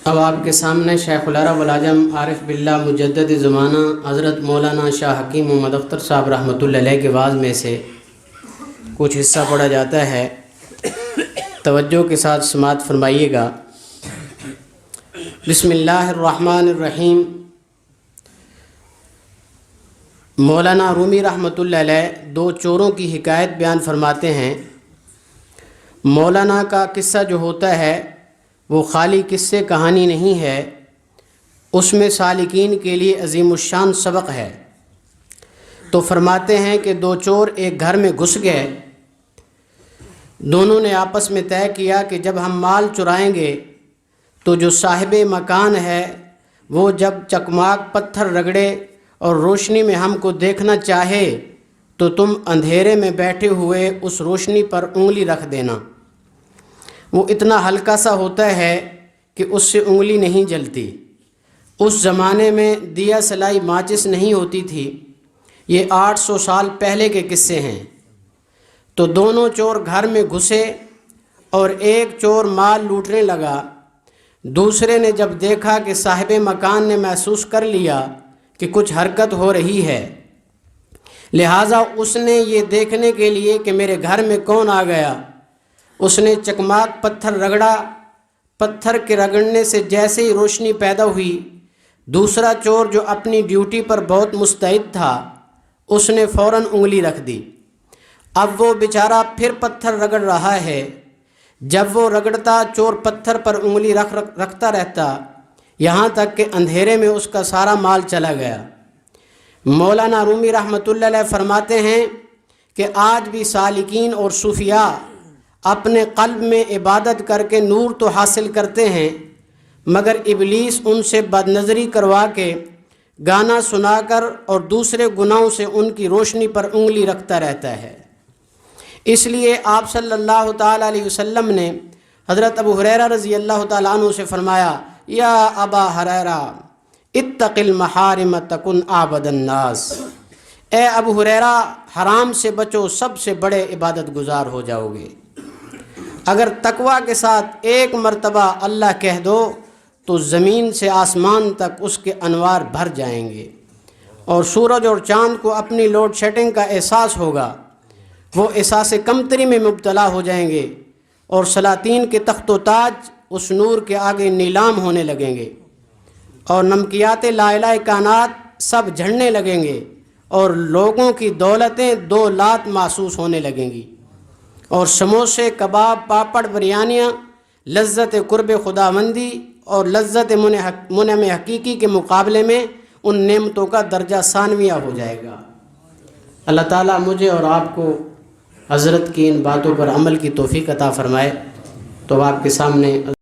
اب آپ کے سامنے شیخ العرب والعجم عارف باللہ مجدد زمانہ حضرت مولانا شاہ حکیم محمد اختر صاحب رحمۃ اللہ علیہ کے وعظ میں سے کچھ حصہ پڑھا جاتا ہے، توجہ کے ساتھ سماعت فرمائیے گا۔ بسم اللہ الرحمن الرحیم۔ مولانا رومی رحمۃ اللہ علیہ دو چوروں کی حکایت بیان فرماتے ہیں۔ مولانا کا قصہ جو ہوتا ہے وہ خالی قصے کہانی نہیں ہے، اس میں سالکین کے لیے عظیم الشان سبق ہے۔ تو فرماتے ہیں کہ دو چور ایک گھر میں گھس گئے، دونوں نے آپس میں طے کیا کہ جب ہم مال چرائیں گے تو جو صاحب مکان ہے وہ جب چکماک پتھر رگڑے اور روشنی میں ہم کو دیکھنا چاہے تو تم اندھیرے میں بیٹھے ہوئے اس روشنی پر انگلی رکھ دینا۔ وہ اتنا ہلکا سا ہوتا ہے کہ اس سے انگلی نہیں جلتی۔ اس زمانے میں دیا سلائی ماچس نہیں ہوتی تھی، یہ 800 سال پہلے کے قصے ہیں۔ تو دونوں چور گھر میں گھسے اور ایک چور مال لوٹنے لگا، دوسرے نے جب دیکھا کہ صاحب مکان نے محسوس کر لیا کہ کچھ حرکت ہو رہی ہے، لہٰذا اس نے یہ دیکھنے کے لیے کہ میرے گھر میں کون آ گیا، اس نے چکماک پتھر رگڑا۔ پتھر کے رگڑنے سے جیسے ہی روشنی پیدا ہوئی، دوسرا چور جو اپنی ڈیوٹی پر بہت مستعد تھا اس نے فوراً انگلی رکھ دی۔ اب وہ بیچارہ پھر پتھر رگڑ رہا ہے، جب وہ رگڑتا چور پتھر پر انگلی رکھتا رہتا یہاں تک کہ اندھیرے میں اس کا سارا مال چلا گیا۔ مولانا رومی رحمۃ اللہ علیہ فرماتے ہیں کہ آج بھی سالکین اور صوفیاء اپنے قلب میں عبادت کر کے نور تو حاصل کرتے ہیں، مگر ابلیس ان سے بد نظری کروا کے گانا سنا کر اور دوسرے گناہوں سے ان کی روشنی پر انگلی رکھتا رہتا ہے۔ اس لیے آپ صلی اللہ تعالیٰ علیہ وسلم نے حضرت ابو ہریرہ رضی اللہ تعالیٰ عنہ سے فرمایا، یا ابا ہریرہ اتق المحارم تکن عابد الناس، اے ابو ہریرہ حرام سے بچو، سب سے بڑے عبادت گزار ہو جاؤ گے۔ اگر تقویٰ کے ساتھ ایک مرتبہ اللہ کہہ دو تو زمین سے آسمان تک اس کے انوار بھر جائیں گے، اور سورج اور چاند کو اپنی لوڈ شیڈنگ کا احساس ہوگا، وہ احساس کمتری میں مبتلا ہو جائیں گے، اور سلاطین کے تخت و تاج اس نور کے آگے نیلام ہونے لگیں گے، اور نمکیات لا الہ کائنات سب جھڑنے لگیں گے، اور لوگوں کی دولتیں 2 لات محسوس ہونے لگیں گی، اور سموسے، کباب، پاپڑ، بریانیاں لذت قرب خداوندی اور لذت منعم حقیقی کے مقابلے میں ان نعمتوں کا درجہ ثانویہ ہو جائے گا۔ اللہ تعالیٰ مجھے اور آپ کو حضرت کی ان باتوں پر عمل کی توفیق عطا فرمائے۔ تو آپ کے سامنے